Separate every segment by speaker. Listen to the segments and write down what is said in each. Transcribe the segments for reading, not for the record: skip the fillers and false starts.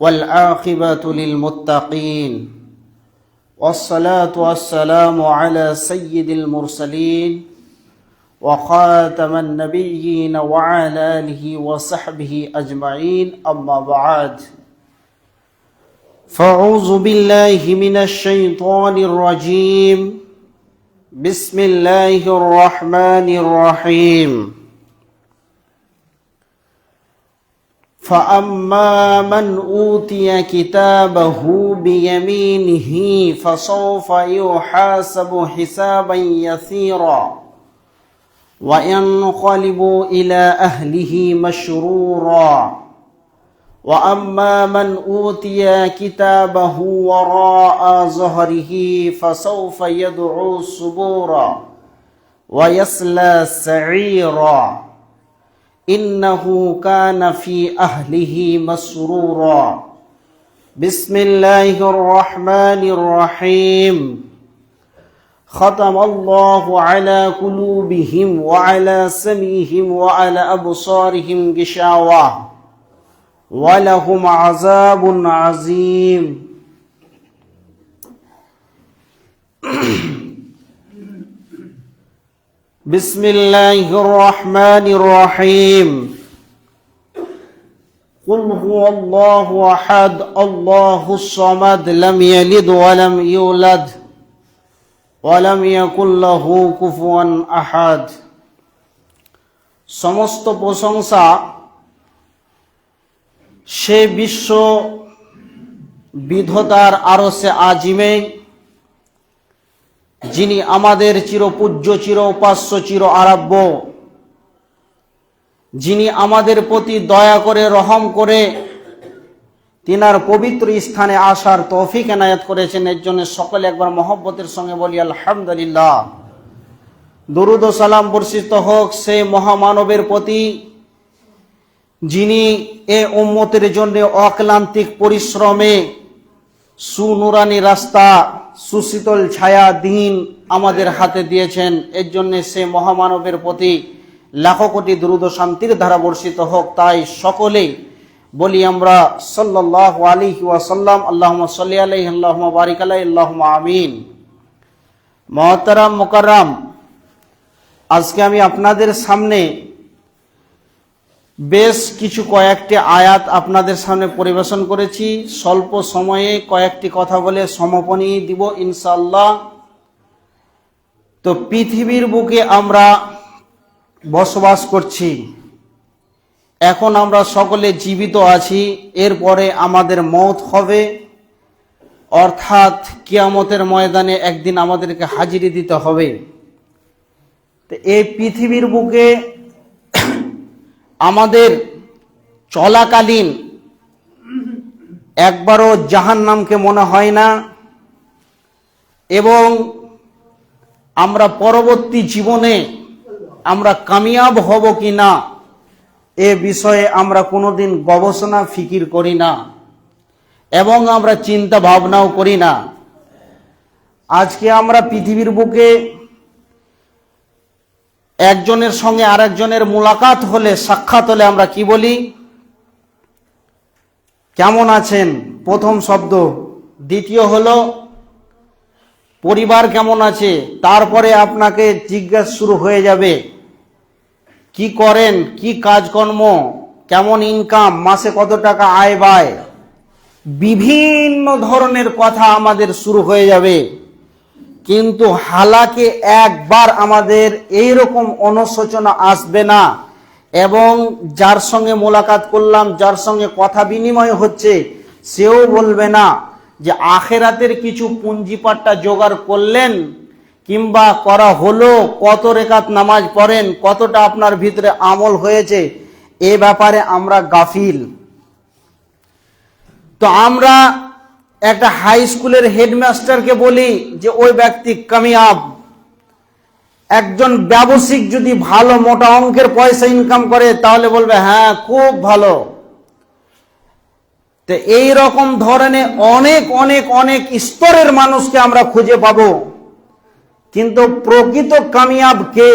Speaker 1: والعاقبة للمتقين والصلاة والسلام على سيد المرسلين وخاتم النبيين وعلى آله وصحبه أجمعين أما بعد فأعوذ بالله من الشيطان الرجيم بسم الله الرحمن الرحيم فأما من أوتي كتابه بيمينه فسوف يحاسب حسابا يسيرا وينقلب إلى أهله مسرورا وأما من أوتي كتابه وراء ظهره فسوف يدعو سبورا ويصلى سعيرا إنه كان في أهله مسرورا بسم الله الرحمن الرحيم ختم الله على قلوبهم وعلى سمعهم وعلى أبصارهم غشاوة ولهم عذاب عظيم بسم الله الرحمن الرحيم قل هو الله أحد الله الصمد لم يلد ولم يولد ولم يكن له كفوا أحد সমস্ত প্রশংসা সে বিশ্ব বিধাতার আরশে আজিমে, যিনি আমাদের চিরপূজ্য চির উপাস্য চির আরাধ্য, যিনি আমাদের প্রতি দয়া করে রহম করে তিনার পবিত্র স্থানে আসার তৌফিক এনায়েত করেছেন। এর জন্য সকলে একবার মহব্বতের সঙ্গে বলি আলহামদুলিল্লাহ। দরুদ ও সালাম বর্ষিত হোক সেই মহামানবের প্রতি, যিনি এ উম্মতের জন্য অক্লান্তিক পরিশ্রমে সুনুরানি রাস্তা সুশীতল ছায়া দিন আমাদের হাতে দিয়েছেন। এর জন্য সে মহামানবের প্রতি লাখো কোটি দরুদ ও শান্তির ধারা বর্ষিত হোক। তাই সকলেই বলি আমরা সাল্লাল্লাহু আলাইহি ওয়াসাল্লাম, আল্লাহুম্মা সাল্লি আলাইহি আল্লাহুম্মা বারিক আলাইহি আল্লাহুম্মা আমিন। মুহতারাম মুকাররাম, আজকে আমি আপনাদের সামনে বেশ কিছু কয়েকটি আয়াত আপনাদের সামনে পরিবেশন করেছি। স্বল্প সময়ে কয়েকটি কথা বলে সমাপনী দিব ইনশাআল্লাহ। তো পৃথিবীর বুকে আমরা বসবাস করছি, এখন আমরা সকলে জীবিত আছি, এরপরে আমাদের মওত হবে, অর্থাৎ কিয়ামতের ময়দানে একদিন আমাদেরকে হাজিরি দিতে হবে। তো এই পৃথিবীর বুকে আমাদের চলাকালীন একবারও জাহান্নামকে মনে হয় না, এবং আমরা পরবর্তী জীবনে আমরা কামিয়াব হব কি না এ বিষয়ে আমরা কোনোদিন গবেষণা ফিকির করি না, এবং আমরা চিন্তা ভাবনাও করি না। আজকে আমরা পৃথিবীর বুকে একজনের সঙ্গে আরেকজনের মুলাকাত হলে, সাক্ষাৎ হলে আমরা কি বলি? কেমন আছেন, প্রথম শব্দ। দ্বিতীয় হলো পরিবার কেমন আছে, তারপরে আপনাকে জিজ্ঞাসা শুরু হয়ে যাবে কি করেন, কি কাজকর্ম, কেমন ইনকাম, মাসে কত টাকা আয় ব্যয়, বিভিন্ন ধরনের কথা আমাদের শুরু হয়ে যাবে। কিন্তু হালাকে একবার আমাদের এইরকম অনুশোচনা আসবে না, এবং যার সঙ্গে মোলাকাত করলাম, যার সঙ্গে কথা বিনিময় হচ্ছে, সেও বলবে না যে আখেরাতের কিছু পুঞ্জিপাটটা জোগাড় করলেন কিংবা করা হলো, কত রেকাত নামাজ পড়েন, কতটা আপনার ভিতরে আমল হয়েছে, এ ব্যাপারে আমরা গাফিল। তো আমরা একটা হাই স্কুলের হেডমাস্টারকে বলি যে ওই ব্যক্তি কামিয়াব। একজন ব্যবসায়িক যদি ভালো মোটা অঙ্কের পয়সা ইনকাম করে তাহলে বলবে হ্যাঁ খুব ভালো। তো এই রকম ধরনের অনেক অনেক অনেক স্তরের মানুষকে আমরা খুঁজে পাবো, কিন্তু প্রকৃত কামিয়াব কে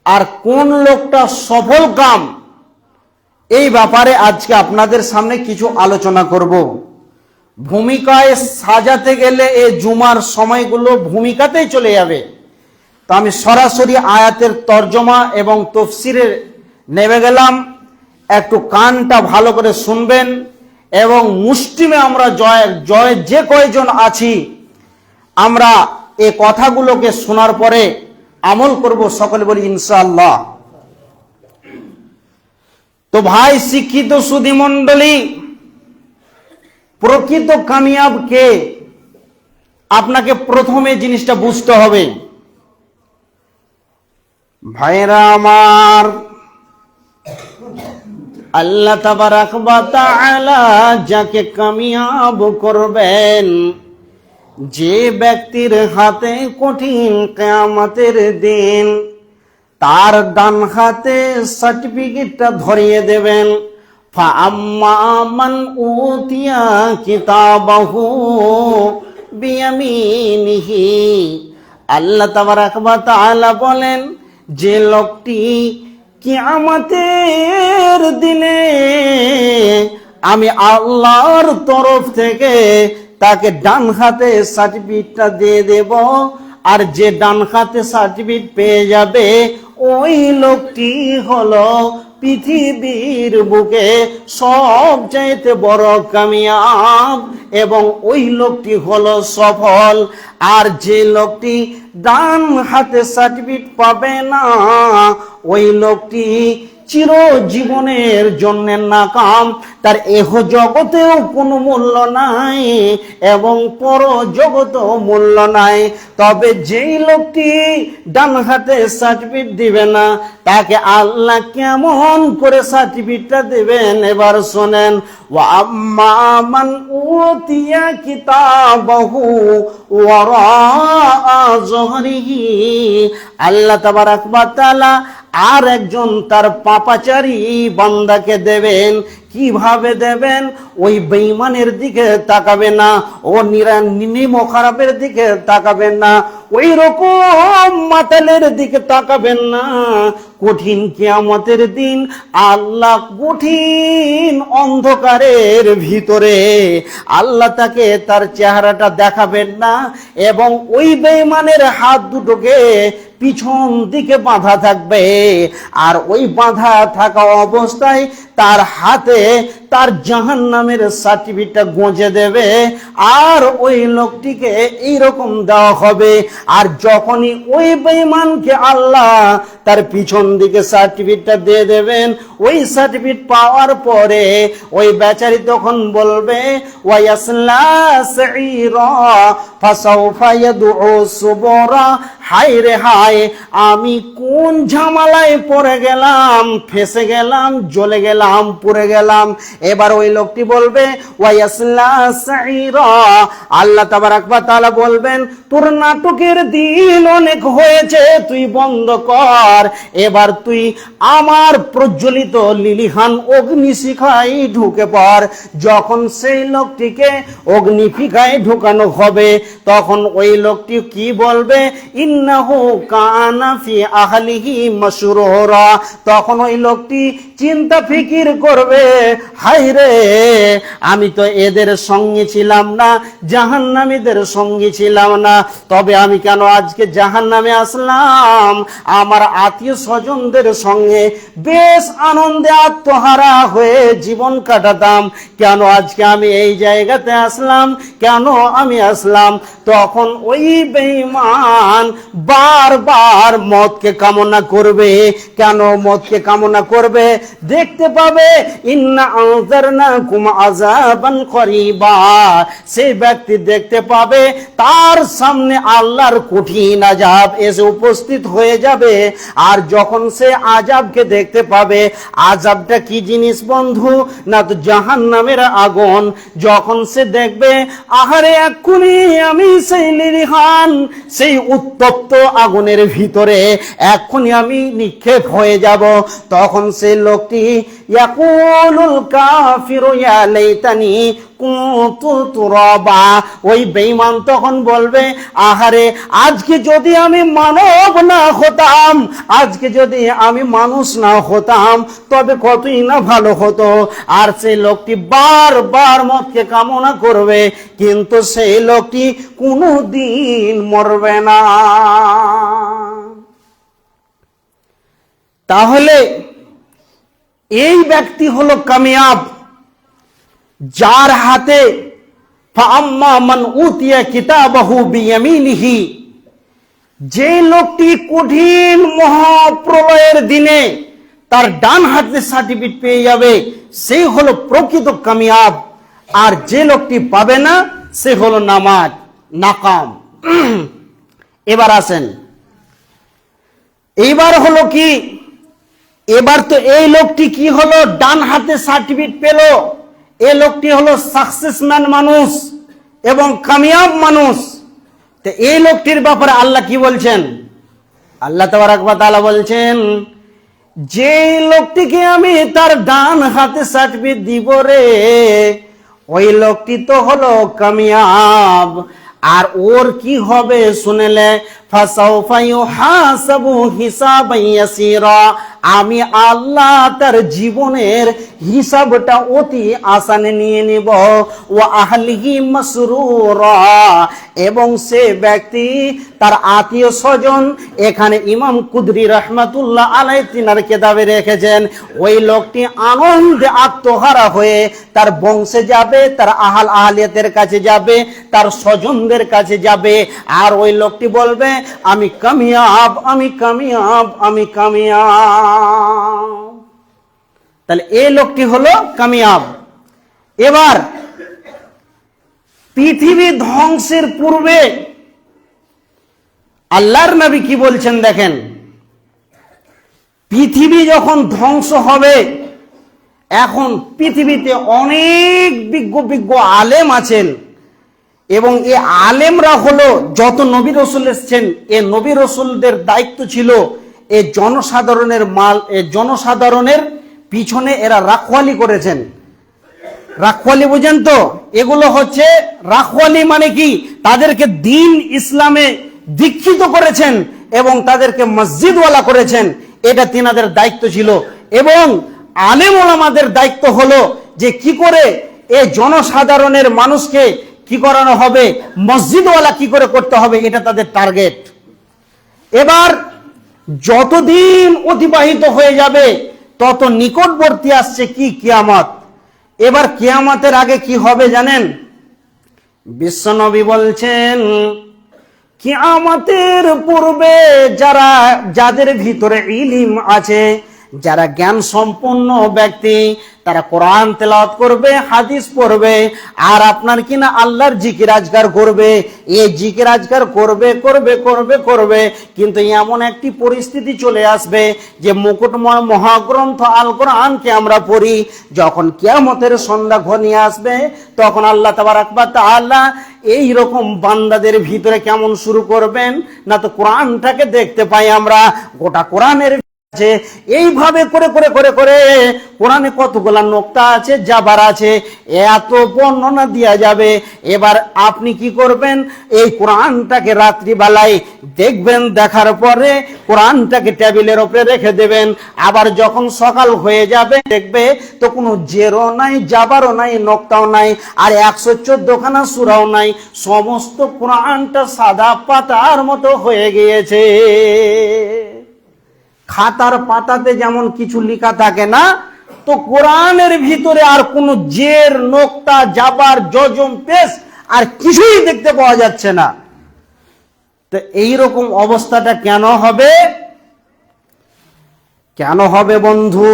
Speaker 1: আর কোন লোকটা সফল কাম, এই ব্যাপারে আজকে আপনাদের সামনে কিছু আলোচনা করব। ভূমিকায় সাজাতে গেলে এই জুমার সময়গুলো ভূমিকাতেই চলে যাবে। তো আমি সরাসরি আয়াতের তর্জমা এবং তফসিরে নেমে গেলাম। একটু কানটা ভালো করে শুনবেন এবং মুষ্টিমে আমরা জয় যে কয়জন আছি আমরা এই কথাগুলোকে শোনার পরে আমল করব, সকলে বলি ইনশাআল্লাহ। তো ভাই শিক্ষিত সুধী মণ্ডলী, প্রকৃত কামিয়াব কে আপনাকে প্রথমে জিনিসটা বুঝতে হবে। ভাইরা আমার, আল্লাহ তাবারাক ওয়া তাআলা যাকে কামিয়াব করবেন, যে ব্যক্তির হাতে কঠিন কিয়ামতের দিন তার ডান হাতে সার্টিফিকেটটা ধরিয়ে দেবেন। ফাআম্মা মান উতিয়া কিতাবাহু বিয়ামিনিহি, আল্লাহ তাবারাক ওয়া তাআলা বলেন, যে লোকটি কিয়ামতের দিনে আমি আল্লাহর তরফ থেকে তাকে ডান হাতে সার্টিফিকেটটা দিয়ে দেব, আর যে ডান হাতে সার্টিফিকেট পেয়ে যাবে ওই লোকটি হলো পৃথিবীর বুকে সবচাইতে বড় কামিয়াব, এবং ওই লোকটি হলো সফল। আর যে লোকটি ডান হাতে সার্টিফিকেট পাবে না ওই লোকটি চিরজীবনের জন্য নাকাম। তার এহ জগতেও কোনো মূল্য নাই এবং পর জগতেও মূল্য নাই। তবে যেই লোকটি ডান হাতে সার্টিফিকেট দিবে না তাকে আল্লাহ কেমন করে সার্টিফিকেটটা দেবেন এবার শোনেন। ওয়া আম্মা মান উতিয়া কিতাবাহু ওয়ারা যহরিহি, আল্লাহ তাবারাক ওয়া তাআলা আর একজন তার পাপাচারী বান্দাকে দেবেন। কিভাবে দেবেন? ওই বেঈমানের দিকে তাকাবে না, ও নিম খারাপের দিকে তাকাবেন না, ওই রকম মাতালের দিকে তাকাবেন না। কঠিন কিয়ামতের দিন আল্লাহ কঠিন অন্ধকারের ভিতরে আল্লাহ তাকে তার চেহারাটা দেখাবেন না, এবং ওই বেঈমানের হাত দুটোকে পিছন দিকে বাঁধা থাকবে, আর ওই বাঁধা থাকা অবস্থায় তার হাতে তার জাহান্নামের সার্টিফিকেটটা গুঁজে দেবে, আর ওই লোকটিকে এইরকম দেওয়া হবে। আর যখনই ওই বেঈমানকে আল্লাহ তার পিছন দিকে সার্টিফিকেটটা দিয়ে দেবেন, ওই সার্টিফিকেট পাওয়ার পরে ওই বেচারি তখন বলবে, ওয়ায়াসলা সাইরা ফাসাউফা ইয়াদউ সুবরা, হায় রে হায়, আমি কোন ঝামেলায় পড়ে গেলাম, ফেসে গেলাম, জ্বলে গেলাম, পুড়ে গেলাম। এবার ওই লোকটি বলবে, ওয়ায়াসলা সাইরা, আল্লাহ তাবারাক ওয়া তাআলা বলবেন, তোর নাটকের দিন অনেক হয়েছে, তুই বন্ধ কর, এবার তুই আমার প্রজ্বলিত লিলিহান অগ্নিশিখায় ঢুকে পড়। যখন সেই লোকটিকে অগ্নিশিখায় ঢুকানো হবে তখন ওই লোকটি কি বলবে? ইন্নাহু কানা ফি আহলিহি মাসরুরা, তখন ওই লোকটি চিন্তা ফিকির করবে, হায় রে, আমি তো এদের সঙ্গে ছিলাম না, জাহান্নামীদের সঙ্গে ছিলাম না, তবে আমি কেন আজকে জাহান্নামে আসলাম? আমার আত্মীয় স্বজনদের সঙ্গে বেশ আনন্দে আত্মহারা হয়ে জীবন কাটাতাম, কেন আজকে আমি এই জায়গাতে আসলাম? কেন আমি আসলাম? তখন ওই বেঈমান বারবার মতকে কামনা করবে। কেন মতকে কামনা করবে? দেখতে পাবে ইন্না আনজারনাকুম আযাবান করিবা, সেই ব্যক্তি দেখতে পাবে তার সামনে আল্লাহর কঠিন আযাব এসে উপস্থিত হয়ে যাবে। আর যখন সে আযাবকে দেখতে পাবে, আযাবটা কি জিনিস বন্ধু? না তো জাহান্নামের আগুন। যখন সে দেখবে, আহারে এক্ষুনি আমি সেই লিলিহান, সেই উত্তপ্ত আগুনের ভিতরে এক্ষুনি আমি নিক্ষেপ হয়ে যাব, তখন সেই লোকটি ইয়াকুলুল কাফিরু ইয়া লাইতানি কুনতু তুরাবা, ওই বেঈমান তখন বলবে, আহারে আজকে যদি আমি মানব না হতাম, আজকে যদি আমি মানুষ না হতাম তবে কতই না ভালো হতো। আর সেই লোকটি বারবার মতকে কামনা করবে, কিন্তু সেই লোকটি কোনোদিন মরবে না। তাহলে এই ব্যক্তি হলো কামিয়াব, যার হাতে ফাআম্মা মান উতিয়া কিতাবাহু বিয়ামিনিহি, যে লোকটি কঠিন মহাপ্রলয়ের দিনে তার ডান হাতে সার্টিফিকেট পেয়ে যাবে, সেই হলো প্রকৃত কামিয়াব। আর যে লোকটি পাবে না সে হলো নাকাম। এবার আসেন, এইবার হলো কি, এবার তো এই লোকটি কি হলো, ডান হাতে সার্টিফিকেট পেল, এই লোকটি হলো সাকসেসম্যান মানুষ এবং কামিয়াব মানুষ। তো এই লোকটির ব্যাপারে আল্লাহ কি বলছেন? আল্লাহ তাবারক ওয়া তাআলা বলছেন, যে লোকটিকে আমি তার ডান হাতে সার্টিফিকেট দিব রে, ওই লোকটি তো হলো কামিয়াব। আর ওর কি হবে শুনেলে, ফাসাউফা ইউহাসাবু হিসাবান ইয়াসীরা, আমি আল্লাহ তার জীবনের হিসাবটা অতি আসানে নিয়ে নিব। ওয়া আহলিহি মাসরুরা, এবং সে ব্যক্তি তার আত্মীয় স্বজন, এখানে ইমাম কুদরি রহমাতুল্লাহ আলাইহি তিনার কিতাবে রেখেছেন, ওই লোকটি আনন্দে আত্মহারা হয়ে তার বংশে যাবে, তার আহলিয়াতের কাছে যাবে, তার স্বজনদের কাছে যাবে। আর ওই লোকটি বলবে, আমি কামিয়াব, আমি কামিয়াব, আমি কামিয়াব। তাহলে এই লোকটি হলো কামিয়াব। এবার পৃথিবী ধ্বংসের পূর্বে আল্লাহর নবী কি বলছেন দেখেন, পৃথিবী যখন ধ্বংস হবে, এখন পৃথিবীতে অনেক বিজ্ঞ আলেম আছেন, এবং এই আলেমরা হলো যত নবী রসুল এসছেন, এ নবী রসুলদের দায়িত্ব ছিল এই জনসাধারণের পিছনে এরা রাখওয়ালি করেছেন। রাখওয়ালি বুঝেন তো? এগুলো হচ্ছে রাখওয়ালি মানে কি, তাদেরকে দ্বীন ইসলামে দীক্ষিত করেছেন এবং তাদেরকে মসজিদওয়ালা করেছেন, এটা তিনাদের দায়িত্ব ছিল। এবং আলেম ওলামাদের দায়িত্ব হলো যে কি করে এই জনসাধারণের মানুষকে কি করানো হবে, মসজিদওয়ালা কি করে করতে হবে, এটা তাদের টার্গেট। এবার যতদিন অতিবাহিত হয়ে যাবে তত নিকটবর্তী আসছে কি, কিয়ামত। এবার কিয়ামতের আগে কি হবে জানেন? বিশ্বনবী বলছেন, কিয়ামতের পূর্বে যাদের ভিতরে ইলম আছে, যারা জ্ঞান সম্পন্ন ব্যক্তি, তারা কোরআন তেলাওয়াত করবে, হাদিস পড়বে, আর আপনার কিনা আল্লাহর জিকির আজকার করবে। এই জিকির আজকার করবে করবে করবে করবে, কিন্তু এমন একটি পরিস্থিতি চলে আসবে যে মুকুটময় মহাগ্রন্থ আল কোরআনকে আমরা পড়ি, যখন কিয়ামতের সন্ধ্যা ঘনিয়ে আসবে, তখন আল্লাহ তাবারক ওয়া তাআলা এই রকম বান্দাদের ভিতরে কেমন শুরু করবেন না, তো কোরআনটাকে দেখতে পাই আমরা, গোটা কোরআনের এইভাবে করে করে করে করে কোরআনে কতগুলা নোক্তা আছে, জাবার আছে, এত বর্ণনা দেয়া যাবে। এবার আপনি কি করবেন, এই কোরআনটাকে রাত্রিবেলায় দেখবেন, দেখার পরে কোরআনটাকে টেবিলের উপরে রেখে দেবেন। আবার যখন সকাল হয়ে যাবে দেখবে তো কোনো জেরও নাই, জাবারও নাই, নোক্তাও নাই, আর 114খানা সূরাও নাই, সমস্ত কোরআনটা সাদা পাতার মতো হয়ে গিয়েছে। খাতার পাতাতে যেমন কিছু লেখা থাকে না, তো কোরআনের ভিতরে আর কোনো জের, নোক্তা, জাবার, জজম, পেশ আর কিছুই দেখতে পাওয়া যাচ্ছে না। তো এইরকম অবস্থাটা কেন হবে? কেন হবে বন্ধু?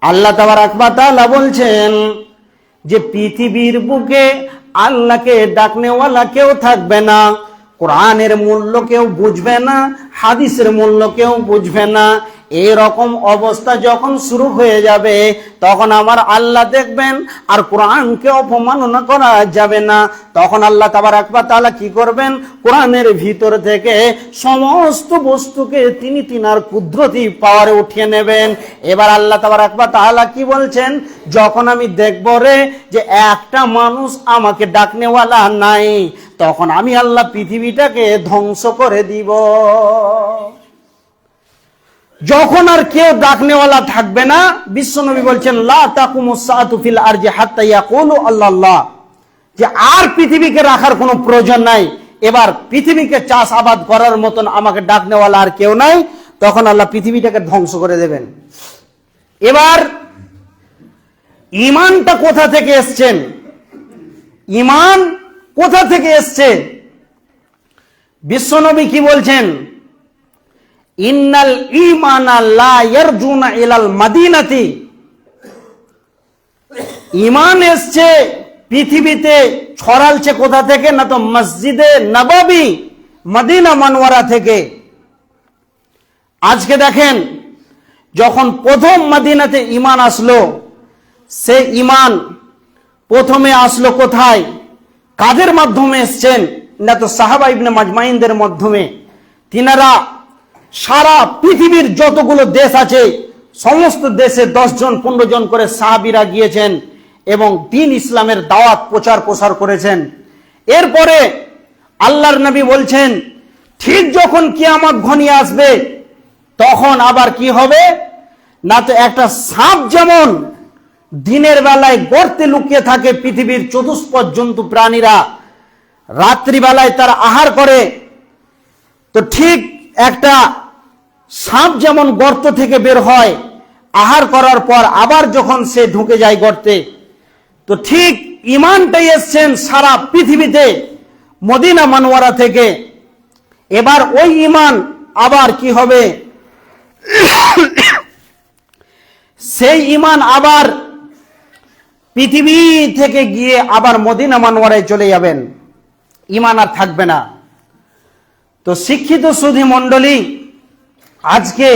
Speaker 1: আল্লাহ তাবারক ওয়া তাআলা বলছেন যে পৃথিবীর বুকে আল্লাহকে ডাকনেওয়ালা কেউ থাকবে না, কোরআনের মূল্য কেউ বুঝবে না, হাদিসের মূল্য কেউ বুঝবে না। এরকম অবস্থা যখন শুরু হয়ে যাবে তখন আমার আল্লাহ দেখবেন আর কোরআনকে অপমাননা করা যাবে না। তখন আল্লাহ তাবারক ওয়া তাআলা কি করবেন, কোরআনের ভিতর থেকে সমস্ত বস্তুকে তিনি তিনার কুদরতি পাওয়ারে উঠিয়ে নেবেন। এবার আল্লাহ তাবারক ওয়া তাআলা কি বলছেন, যখন আমি দেখব রে যে একটা মানুষ আমাকে ডাকনেওয়ালা নাই, তখন আমি আল্লাহ পৃথিবীটাকে ধ্বংস করে দিব। যখন আর কেউ ডাকনেওয়ালা থাকবে না, বিশ্বনবী বলছেন লা তাকুমুস সাআতু ফিল আরজি হাত্তা ইয়াকুলু আল্লাহ, যে আর পৃথিবীকে রাখার কোনো প্রয়োজন নাই, এবার পৃথিবীকে চাষ আবাদ করার মতন আমাকে ডাকনেওয়ালা আর কেউ নাই, তখন আল্লাহ পৃথিবীটাকে ধ্বংস করে দেবেন। এবার ঈমানটা কোথা থেকে এসছেন, ঈমান কোথা থেকে এসছে? বিশ্বনবী কি বলছেন, ইন্নাল ঈমানা লা ইয়ারজুনা ইলাল মাদিনাতি, ঈমান এসছে পৃথিবীতে ছড়ালছে কোথা থেকে না, তো মসজিদে নববী মদিনা মানওয়ারা থেকে। আজকে দেখেন, যখন প্রথম মদিনাতে ঈমান আসলো, সে ঈমান প্রথমে আসলো কোথায়, কাদের মাধ্যমে এসছেন না, তো সাহাবা ইবনে মাজমাইনদের মাধ্যমে। তিনারা সারা পৃথিবীর যতগুলো দেশ আছে সমস্ত দেশে 10 জন 15 জন করে সাহাবীরা গিয়েছেন এবং দ্বীন ইসলামের দাওয়াত প্রচার প্রসার করেছেন। এরপরে আল্লাহর নবী বলছেন, ঠিক যখন কিয়ামত ঘনিয়ে আসবে তখন আবার কি হবে না, তো একটা সাপ যেমন দিনের বেলায় গর্তে লুকিয়ে থাকে পৃথিবীর চতুষ্পদ জন্তু প্রাণীরা, রাত্রিবেলায় তারা আহার করে, তো ঠিক একটা সাপ যেমন গর্ত থেকে বের হয় আহার করার পর আবার যখন সে ঢুকে যায় গর্তে, তো ঠিক ঈমানটাই এসছেন সারা পৃথিবীতে মদিনা মানওয়ারা থেকে। এবার ওই ঈমান আবার কি হবে, সেই ঈমান আবার পৃথিবী থেকে গিয়ে আবার মদিনা মানওয়ারায় চলে যাবেন, ঈমান আর থাকবে না। তো শিক্ষিত সুধী মণ্ডলী, আজকে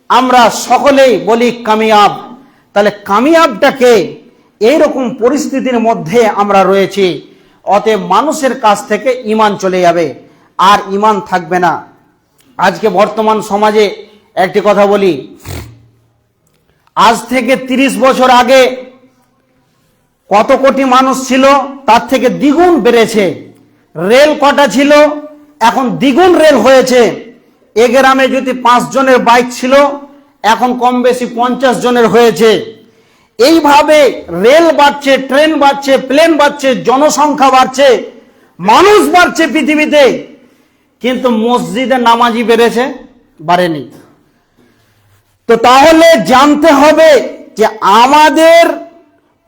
Speaker 1: আমরা সকলেই বলি কামিয়াব, তাহলে কামিয়াবটাকে এইরকম পরিস্থিতির মধ্যে আমরা রয়েছি, অতএব মানুষের কাছ থেকে ঈমান চলে যাবে আর ঈমান থাকবে না। আজকে বর্তমান সমাজে একটি কথা বলি, আজ থেকে 30 বছর আগে কত কোটি মানুষ ছিল, তার থেকে দ্বিগুণ বেড়েছে। রেল কটা ছিল, এখন দ্বিগুণ রেল হয়েছে। এ গ্রামে যদি 5 জনের বাইক ছিল, এখন কম বেশি 50 জনের হয়েছে। এইভাবে রেল বাড়ছে, ট্রেন বাড়ছে, প্লেন বাড়ছে, জনসংখ্যা বাড়ছে, মানুষ বাড়ছে পৃথিবীতে, কিন্তু মসজিদে নামাজি বেড়েছে, বাড়েনি। তো তাহলে জানতে হবে যে আমাদের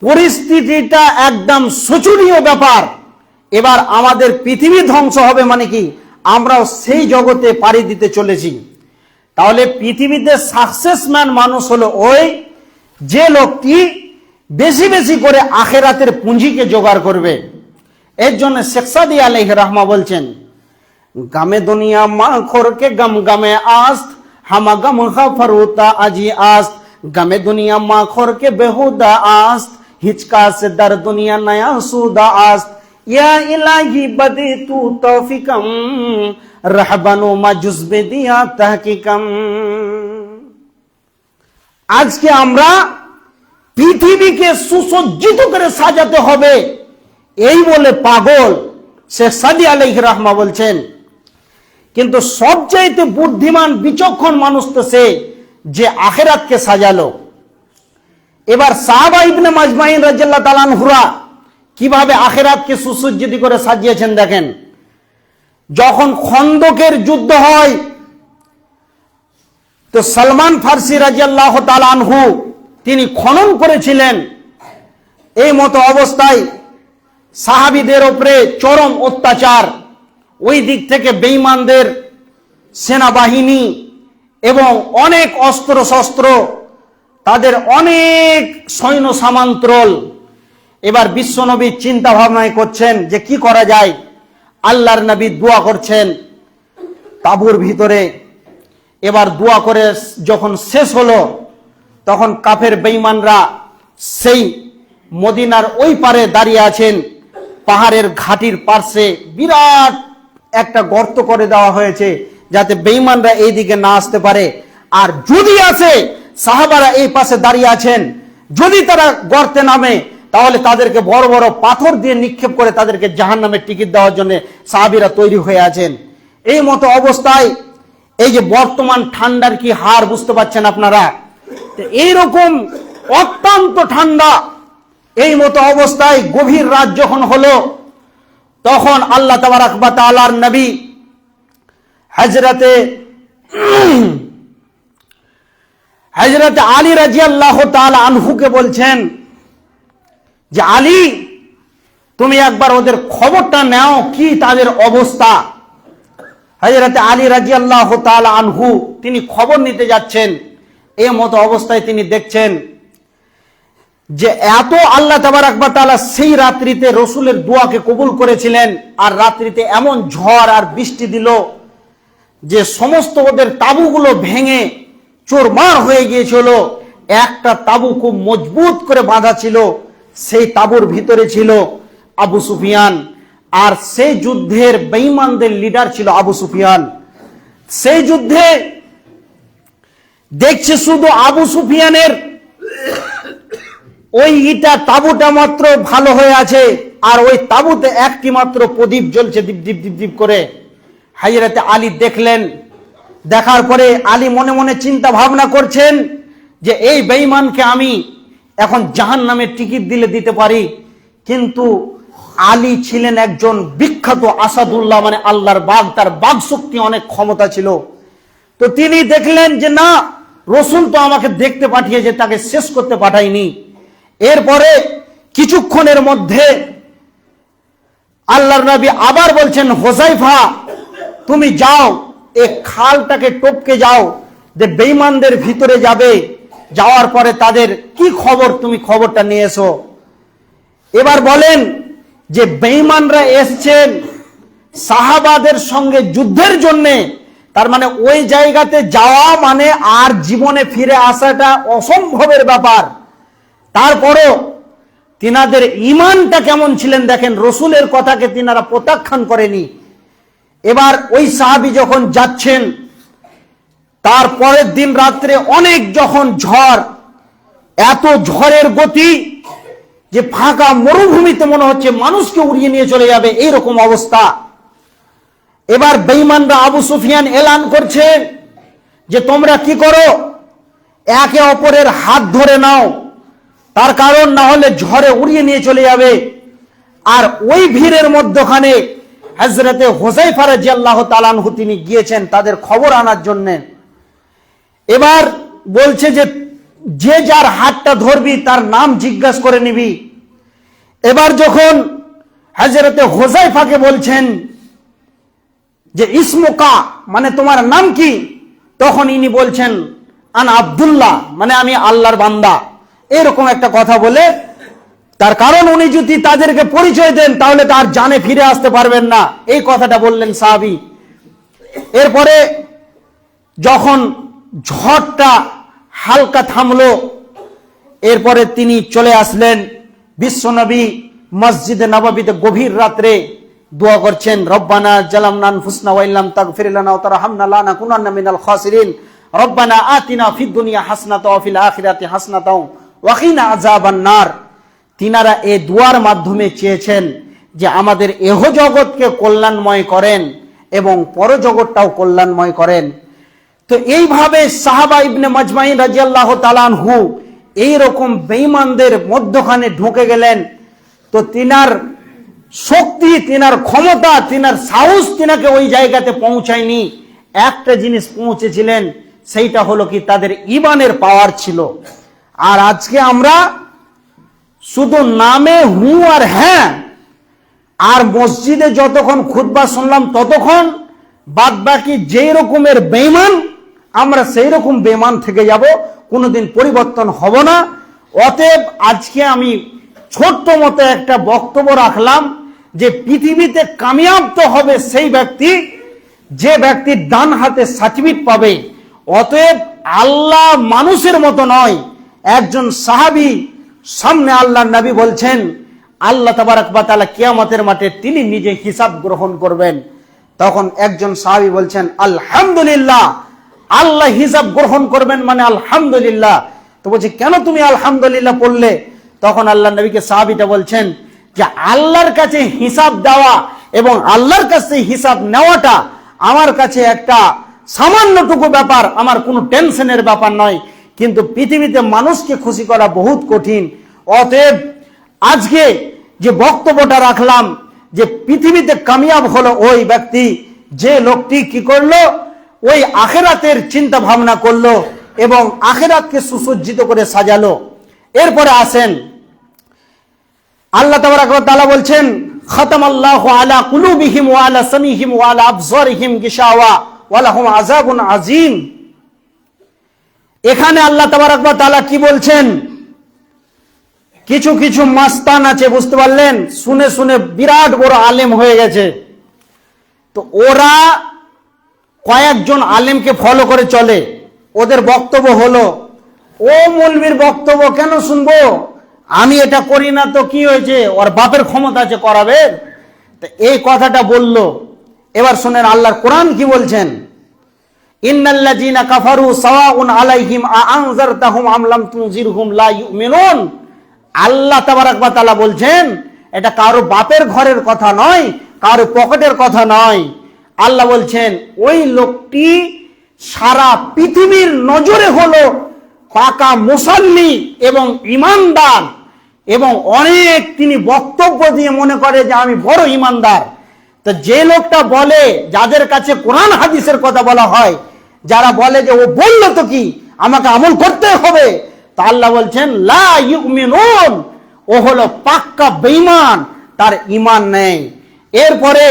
Speaker 1: পরিস্থিতিটা একদম শোচনীয় ব্যাপার। এবার আমাদের পৃথিবী ধ্বংস হবে মানে কি, আমরাও সেই জগতে পাড়ি দিতে চলেছি। তাহলে পৃথিবীতে সাকসেসম্যান মানুষ হলো ওই যে লোকটি বেশি বেশি করে আখেরাতের পুঁজিকে জোগাড় করবে। এর জন্য শেখ সাদি আলাইহি রাহমা বলছেন, গামে দুনিয়া মা খোরকে গম গমে আস্ত, হামা গম খাফরুতা আজি আস্ত, গামে দুনিয়া মা খোরকে বেহুদা আস্ত, হিচকা সে দর দুনিয়া নয়া সুদা আস্ত, ইয়া ইলাহি বদি তু তৌফিকম, রাহবানু মা জুজবে দিয়া তাহকিকম। আজকে আমরা পৃথিবীকে সুসজ্জিত করে সাজাতে হবে এই বলে পাগল শেখ সাদি আলাইহি রাহমা বলছেন, কিন্তু সবচাইতে বুদ্ধিমান বিচক্ষণ মানুষ তো সে যে আখিরাতকে সাজালো। এবার সাহাবা ইবনে মাজমাইন রাদিয়াল্লাহু তাআলা আনহুরা কিভাবে আখিরাতকে সুসজ্জিত করে সাজিয়েছেন দেখেন। যখন খন্দকের যুদ্ধ হয়, তো সালমান ফারসি রাদিয়াল্লাহু তাআলা আনহু তিনি খনন করেছিলেন। এই মতো অবস্থায় সাহাবীদের উপরে চরম অত্যাচার, ওই দিক থেকে বেঈমানদের সেনাবাহিনী এবং অনেক অস্ত্র শস্ত্র, তাদের অনেক সৈন্য সামান্তরল। এবার বিশ্বনবী চিন্তা ভাবনায় করছেন যে কি করা যায়। আল্লাহর নবী দোয়া করছেন, তাঁবুর ভিতরে। এবার দোয়া করে যখন শেষ হলো, তখন কাফের বেঈমানরা সেই মদিনার ওই পারে দাঁড়িয়ে আছেন। পাহাড়ের ঘাটির পার্শ্বে বিরাট একটা গর্ত করে দেওয়া হয়েছে, যাতে বেঈমানরা এই দিকে না আসতে পারে। আর যদি আসে, সাহাবারা এই পাশে দাঁড়িয়ে আছেন, যদি তারা গর্তে নামে, তাহলে তাদেরকে বড় বড় পাথর দিয়ে নিক্ষেপ করে তাদেরকে জাহান্নামের টিকিট দেওয়ার জন্য সাহাবীরা তৈরি হয়ে আছেন। এই মতো অবস্থায় এই যে বর্তমান ঠান্ডার কি হার বুঝতে পারছেন আপনারা, এইরকম অত্যন্ত ঠান্ডা। এই মতো অবস্থায় গভীর রাত যখন হলো, তখন আল্লাহ তাবারাক ওয়া তাআলার নবী হযরতে আলী রাদিয়াল্লাহু তাআলা আনহুকে বলছেন যে, আলী, তুমি একবার ওদের খবরটা নাও, কি তাদের অবস্থা। হযরতে আলী রাদিয়াল্লাহু তাআলা আনহু তিনি খবর নিতে যাচ্ছেন। এই মতো অবস্থায় তিনি দেখছেন যে এত আল্লাহ তাবারাক ওয়া তাআলা সেই রাত্রিতে রসুলের দোয়াকে কবুল করেছিলেন, আর রাত্রিতে এমন ঝড় আর বৃষ্টি দিল যে সমস্ত ওদের তাঁবুগুলো ভেঙে চোরমার হয়ে গিয়েছিল। একটা তাঁবু খুব মজবুত করে বাঁধা ছিল, সেই তাঁবুর ভিতরে ছিল আবু সুফিয়ান, আর সেই যুদ্ধের বেঈমানদের লিডার ছিল আবু সুফিয়ান। সেই যুদ্ধে দেখছে শুধু আবু সুফিয়ানের ওই ইটা তাঁবুটা মাত্র ভালো হয়ে আছে, আর ওই তাঁবুতে একটি মাত্র প্রদীপ জ্বলছে দীপ দীপ দীপ দীপ করে। হযরতে আলী দেখলেন। দেখার পরে আলী মনে মনে চিন্তা ভাবনা করছেন যে এই বেঈমানকে আমি এখন জাহান্নামের টিকিট দিলে দিতে পারি। কিন্তু আলী ছিলেন একজন বিখ্যাত আসাদুল্লাহ, মানে আল্লাহর বাগ, তার বাগ শক্তি অনেক ক্ষমতা ছিল। তো তিনি দেখলেন যে না, রসুল তো আমাকে দেখতে পাঠিয়েছে, তাকে শেষ করতে পাঠায়নি। এরপরে কিছুক্ষণের মধ্যে আল্লাহর নবী আবার বলছেন, হোযাইফা, তুমি যাও, এই খালটাকে টপকে যাও, যে বেঈমানদের ভিতরে যাবে, যাওয়ার পরে তাদের কি খবর তুমি খবরটা নিয়ে এসো। এবার বলেন যে বেঈমানরা এসছেন সাহাবাদের সঙ্গে যুদ্ধের জন্যে, তার মানে ওই জায়গাতে যাওয়া মানে আর জীবনে ফিরে আসাটা অসম্ভবের ব্যাপার। তারপরও তিনাদের ঈমানটা কেমন ছিলেন দেখেন, রসুলের কথাকে তিনারা প্রত্যাখ্যান করেনি। এবার ওই সাহাবী যখন যাচ্ছেন, তার পরের দিন রাত্রে অনেক যখন ঝড়, এত ঝড়ের গতি যে ফাঁকা মরুভূমিতে মনে হচ্ছে মানুষকে উড়িয়ে নিয়ে চলে যাবে, এইরকম অবস্থা। এবার বেঈমানরা আবু সুফিয়ান এলান করছে যে তোমরা কি করো, একে অপরের হাত ধরে নাও, তার কারণ না হলে ঝড়ে উড়িয়ে নিয়ে চলে যাবে। আর ওই ভিড়ের মধ্যখানে হযরতে হোযাইফা রাদিয়াল্লাহু তাআলা আনহু তিনি গিয়েছেন তাদের খবর আনার জন্য। এবার বলছে যে যে যার হাতটা ধরবি তার নাম জিজ্ঞাসা করে নিবি। এবার যখন হযরতে হোযাইফাকে বলছেন যে ইসমুকা, মানে তোমার নাম কি, তখন ইনি বলছেন আনা আব্দুল্লাহ, মানে আমি আল্লাহর বান্দা, এরকম একটা কথা বলে। তার কারণ উনি যদি তাদেরকে পরিচয় দেন তাহলে তার জানে ফিরে আসতে পারবেন না, এই কথাটা বললেন সাহাবী। এরপরে যখন ঝড়টা হালকা থামলো, এরপরে তিনি চলে আসলেন। বিশ্বনবী মসজিদে নববীতে গভীর রাত্রে দোয়া করছেন, রব্বানা জালামনা আনফুসনা ওয়া ইল্লাম তাগফির লানা ওয়া তারহামনা লানাকুনান্না মিনাল খাসিরিন, রব্বানা আতিনা ফিদ দুনিয়া হাসানাতাও ওয়া ফিল আখিরাতি হাসানাতাও ওয়া কিনা আযাবান নার। তিনারা এই দুয়ার মাধ্যমে চেয়েছেন যে আমাদের এহ জগৎকে কল্যাণময় করেন এবং পরজগৎটাও কল্যাণময় করেন। তো এইভাবে সাহাবা ইবনে মাজমাইন রাদিয়াল্লাহু তাআলা আনহু এইরকম বেঈমানদের মধ্যখানে ঢুকে গেলেন। তো তিনার শক্তি, তিনার ক্ষমতা, তিনার সাহস তিনাকে ওই জায়গাতে পৌঁছায়নি। একটা জিনিস পৌঁছেছিলেন, সেইটা হলো কি তাদের ঈমানের পাওয়ার ছিল। আর আজকে আমরা শুধু নামে হু আর হ্যাঁ, আর মসজিদে যতক্ষণ খুতবা শুনলাম ততক্ষণ, বাদ বাকি যেই রকমের বেঈমান আমরা সেই রকম বেঈমান থেকে যাব, কোনোদিন পরিবর্তন হব না। অতএব আজকে আমি ছোট্ট মতো একটা বক্তব্য রাখলাম যে পৃথিবীতে কামিয়াব তো হবে সেই ব্যক্তি যে ব্যক্তি ডান হাতে সার্টিফিকেট পাবে। অতএব আল্লাহ মানুষের মতো নয়। একজন সাহাবী সামনে আল্লাহর নবী বলছেন আল্লাহ তাবারক ওয়া তাআলা কিয়ামতের মাঠে তিনি নিজে হিসাব গ্রহণ করবেন। তখন একজন সাহাবী বলছেন আলহামদুলিল্লাহ, আল্লাহ হিসাব গ্রহণ করবেন মানে আলহামদুলিল্লাহ। তো বলছে কেন তুমি আলহামদুলিল্লাহ পড়লে? তখন আল্লাহর নবীকে সাহাবীটা বলছেন যে আল্লাহর কাছে হিসাব দেওয়া এবং আল্লাহর কাছে হিসাব নেওয়াটা আমার কাছে একটা সামান্যটুকু ব্যাপার, আমার কোনো টেনশনের ব্যাপার নয়, কিন্তু পৃথিবীতে মানুষকে খুশি করা বহুত কঠিন। অতএব আজকে যে বক্তব্যটা রাখলাম যে পৃথিবীতে কামিয়াব হলো ওই ব্যক্তি যে লোকটি কি করলো, ওই আখিরাতের চিন্তা ভাবনা করলো এবং আখিরাতকে সুসজ্জিত করে সাজালো। এরপরে আসেন আল্লাহ তাবারক ওয়া তাআলা বলছেন খাতামাল্লাহু আলা কুলুবিহিম ওয়া আলা সামিহিম ওয়া আলা আবসারিহিম গিশাওয়া ওয়া লাহুম আযাবুন আযীম। এখানে আল্লাহ তাবারক ওয়া তাআলা কি বলছেন? কিছু কিছু মাস্তান আছে, বুঝতে পারলেন, শুনে শুনে বিরাট বড় আলেম হয়ে গেছে। তো ওরা কয়েকজন আলেমকে ফলো করে চলে। ওদের বক্তব্য হলো ও মৌলবীর বক্তব্য কেন শুনবো, আমি এটা করি না তো কি হয়েছে, ওর বাপের ক্ষমতা আছে করাবে। তো এই কথাটা বলল। এবার শুনেন আল্লাহর কোরআন কি বলছেন, ইন্নাল্লাযীনা কাফারু সাওয়াউন আলাইহিম আআনজারতাহুম আম লাম তুনজিরহুম লা ইউমিনুন। আল্লাহ তাবারক ওয়া তাআলা বলছেন এটা কারো বাপের ঘরের কথা নয়, কারো পকেটের কথা নয়। আল্লাহ বলছেন ওই লোকটি সারা পৃথিবীর নজরে হলো পাকা মুসল্লি এবং ইমানদার, এবং অনেক তিনি বক্তব্য দিয়ে মনে করে যে আমি বড় ইমানদার। তো যে লোকটা বলে, যাদের কাছে কোরআন হাদিসের কথা বলা হয়, যারা বলে যে ও বললো তো কি আমাকে আমল করতে হবে, তা আল্লাহ বলছেন লা ইউমিনুন, ও হলো পাক্কা বেঈমান, তার ঈমান নেই। এরপরে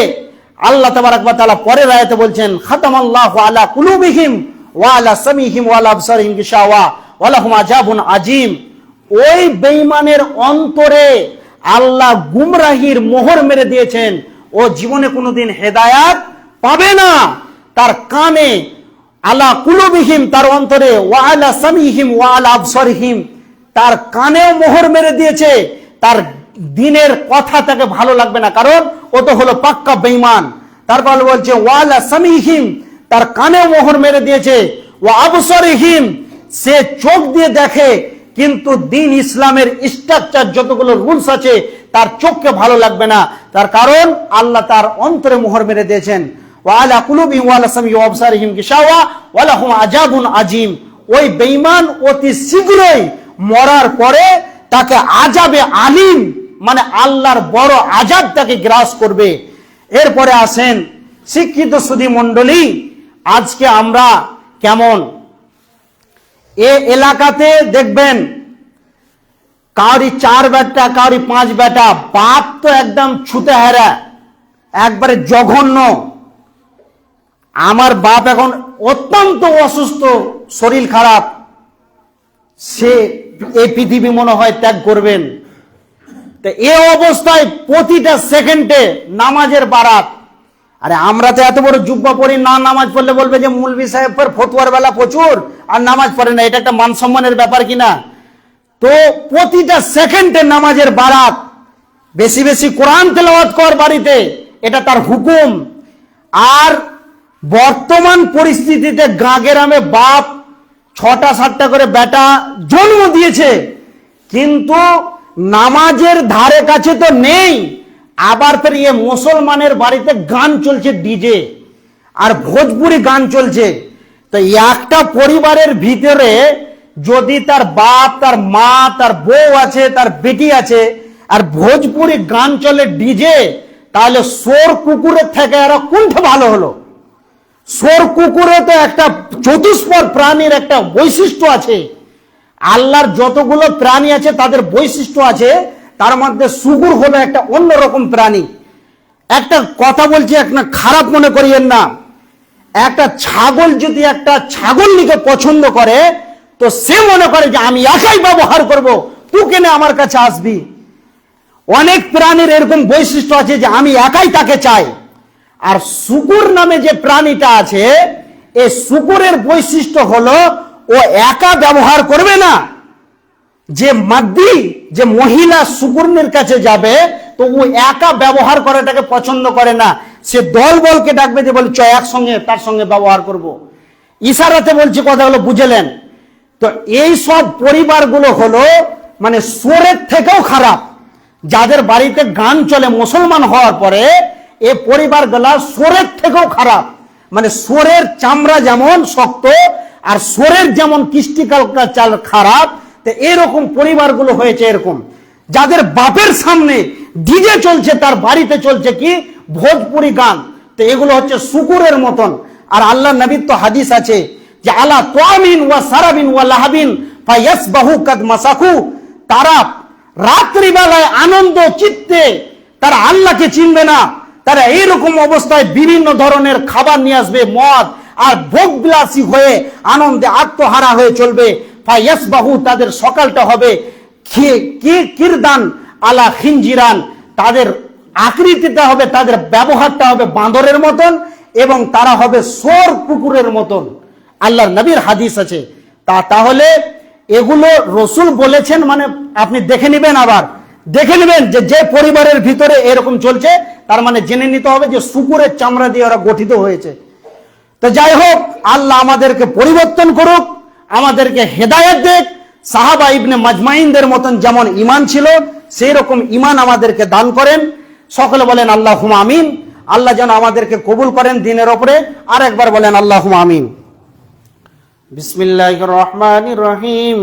Speaker 1: আল্লাহ তাবারক ওয়া তাআলা পরের আয়াতে বলছেন খাতামাল্লাহু আলা কুলুবিহিম ওয়া আলা সামিহিম ওয়া আলা আবসারিহিম গিশাওয়া ওয়া লাহুম আযাবুন আযীম। ওই বেঈমানের অন্তরে আল্লাহ গুমরাহির মোহর মেরে দিয়েছেন, ও জীবনে কোনোদিন হেদায়াত পাবে না। তার কানে আলা কুলুবিহিম, তার অন্তরে, ওয়া আলা সামিহিম ওয়া আলা আবসারিহিম, তার কানেও মোহর মেরে দিয়েছে। তার দিনের কথা তাকে ভালো লাগবে না, কারণ ও তো হলো পাক্কা বেঈমান। তারপর বলছে ওয়া আলা সামিহিম, তার কানেও মোহর মেরে দিয়েছে, ওয়া আবসারিহিম, সে চোখ দিয়ে দেখে কিন্তু দিন ইসলামের স্ট্রাকচার যতগুলো রুলস আছে তার চোখকে ভালো লাগবে না, তার কারণ আল্লাহ তার অন্তরে মোহর মেরে দিয়েছেন। ওয়া আলা কুলুবিহিম ওয়া আলা সামিহিম ওয়া আবসারিহিম গিশাওয়া ওয়া লাহুম আযাবুন আযীম। ওই বেঈমান অতি শীঘ্রই মরার পরে তাকে আযাবে আলিম, মানে আল্লাহর বড় আযাব তাকে গ্রাস করবে। এরপরে আসেন শিক্ষিত সুধী মণ্ডলী, আজকে আমরা কেমন এ এলাকাতে দেখবেন কাউরি 4 বেটা, কাউরি 5 বেটা, বাপ তো একদম ছুতে হেরা, একবারে জঘন্য। আমার বাপ এখন অত্যন্ত অসুস্থ, শরীর খারাপ, সে এই পৃথিবী মনে হয় ত্যাগ করবেন। তো এই অবস্থায় প্রতিটা সেকেন্ডে নামাজের বারাত। আরে আমরা তো এত বড় জুব্বা পড়ি না, নামাজ পড়লে বলবে যে মৌলভী সাহেবের ফতোয়ার বেলা প্রচুর আর নামাজ পড়ে না, এটা একটা মান সম্মানের ব্যাপার কিনা। তো প্রতিটা সেকেন্ডে নামাজের বারাত, বেশি বেশি কোরআন তেলাওয়াত কর বাড়িতে, এটা তার হুকুম। আর বর্তমান পরিস্থিতিতে গাঁ গ্রামে বাপ 6টা 7টা করে বেটা জন্ম দিয়েছে, কিন্তু নামাজের ধারে কাছে তো নেই। আবার ফের ইয়ে মুসলমানের বাড়িতে গান চলছে, ডিজে আর ভোজপুরি গান চলছে। তো একটা পরিবারের ভিতরে যদি তার বাপ, তার মা, তার বউ আছে, তার বেটি আছে, আর ভোজপুরি গান চলে ডিজে, তাহলে সোর কুকুরের থেকে এরা কোনটা ভালো হলো? সোর কুকুরে তো একটা চতুষ্পদ প্রাণীর একটা বৈশিষ্ট্য আছে। আল্লাহর যতগুলো প্রাণী আছে তাদের বৈশিষ্ট্য আছে, তার মধ্যে সুকুর হলো একটা অন্যরকম প্রাণী। একটা কথা বলছি, একটা খারাপ মনে করিয়েন না, একটা ছাগল যদি একটা ছাগলকে পছন্দ করে তো সে মনে করে যে আমি একাই ব্যবহার করব, তুই কেন আমার কাছে আসবি। অনেক প্রাণীর এরকম বৈশিষ্ট্য আছে যে আমি একাই তাকে চাই। আর শূকর নামে যে প্রাণীটা আছে, এই শূকরের বৈশিষ্ট্য হলো ও একা ব্যবহার করবে না। যে মাদ্দি, যে মহিলা শূকরের কাছে যাবে, তো ও একা ব্যবহার করাটাকে পছন্দ করে না, সে দল বলকে ডাকবে, যে বলে চ একসঙ্গে তার সঙ্গে ব্যবহার করব। ইশারাতে বলছি, কথাগুলো বুঝলেন? তো এই সব পরিবারগুলো হলো মানে সোরের থেকেও খারাপ। যাদের বাড়িতে গান চলে মুসলমান হওয়ার পরে, এই পরিবারগুলা সোরের থেকেও খারাপ। মানে সোরের চামড়া যেমন শক্ত আর সোরের যেমন কৃষ্টি কালচার খারাপ, তো এরকম পরিবারগুলো হয়েছে এরকম। যাদের বাপের সামনে ডিজে চলছে, তার বাড়িতে চলছে কি ভোজপুরি গান, তো এগুলো হচ্ছে শূকরের মতন। আর আল্লাহ নবীর তো হাদিস আছে যে আলা তোয়ামিন ওয়া সারাবিন ওয়া লাহাবিন ফায়াসবাহু কাদ মাসাকু, তারা রাত্রিবেলায় আনন্দ চিত্তে তারা আল্লাহকে চিনবে না, তারা এইরকম অবস্থায় বিভিন্ন ধরনের খাবার নিয়ে আসবে, মদ আর ভোগবিলাসী হয়ে আনন্দে আত্মহারা হয়ে চলবে। ফায়াসবাহু, তাদের সকালটা হবে কিরদান আলা খিনজিরান, তাদের আকৃতিটা হবে, তাদের ব্যবহারটা হবে বাঁদরের মতন, এবং তারা হবে সোর কুকুরের মতন। আল্লাহর নবীর হাদিস আছে। তাহলে এগুলো রসুল বলেছেন, মানে আপনি দেখে নেবেন, আবার দেখে নেবেন যে পরিবারের ভিতরে এরকম চলছে, তার মানে জেনে নিতে হবে যে শূকরের চামড়া দিয়ে ওরা গঠিত হয়েছে। তো যাই হোক, আল্লাহ আমাদেরকে পরিবর্তন করুক, আমাদেরকে হেদায়েত দেখ। সাহাবা ইবনে মাজমাইনদের মতন যেমন ঈমান ছিল, সেই রকম ঈমান আমাদেরকে দান করেন। সকলে বলেন আল্লাহুম্মা আমিন। আল্লাহ যেন আমাদেরকে কবুল করেন দ্বীনের উপরে। আর একবার বলেন আল্লাহুম্মা আমিন। বিসমিল্লাহির রহমানির রহিম।